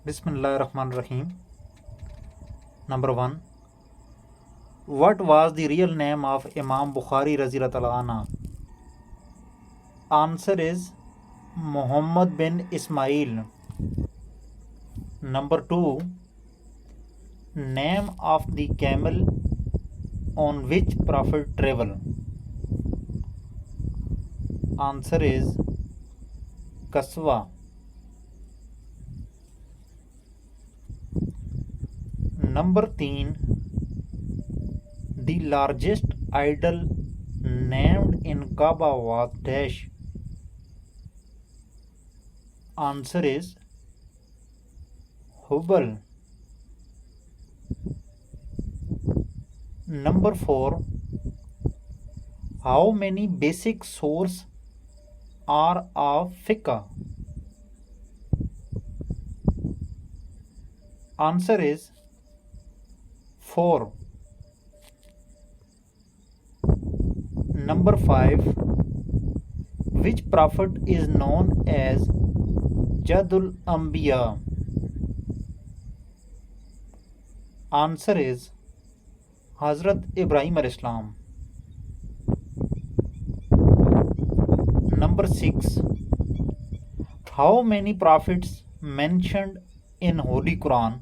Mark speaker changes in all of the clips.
Speaker 1: Bismillahirrahmanirrahim. Number one. What was the real name of Imam Bukhari Razilullah anhu? Answer is Muhammad bin Ismail. Number two. Name of the camel on which Prophet traveled. Answer is Kaswa. Number 3. The largest idol named in Kaaba was dash. Answer is Hubal. Number 4. How many basic sources are of fiqh? Answer is 4. Number 5. Which prophet is known as Jadul Anbiya? Answer is Hazrat Ibrahim alayhis salam. Number 6. How many prophets mentioned in Holy Quran?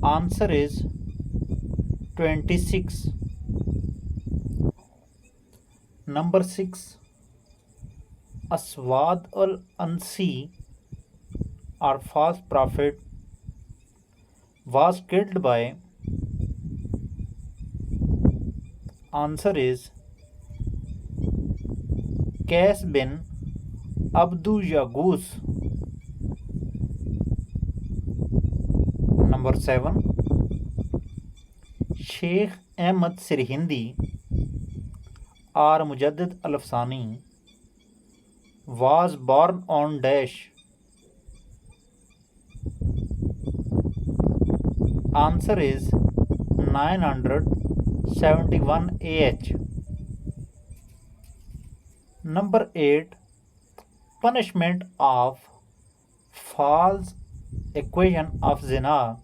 Speaker 1: Answer is 26. Number 6. Aswad al-Ansi, or false prophet, was killed by. Answer is Qais bin Abdu Yagus. Number 7. Sheikh Ahmad Sirhindi or Mujaddid Al-Afsani was born on dash. Answer is 971 AH. Number 8. Punishment of false equation of zina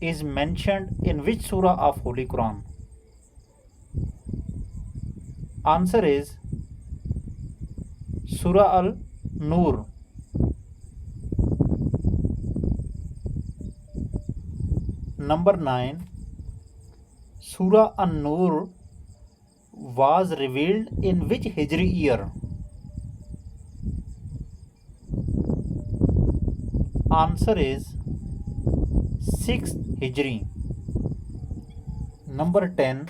Speaker 1: is mentioned in which surah of Holy Quran? Answer is Surah Al-Nur. Number 9. Surah An-Nur was revealed in which Hijri year? Answer is 6th Hijri. Number 10.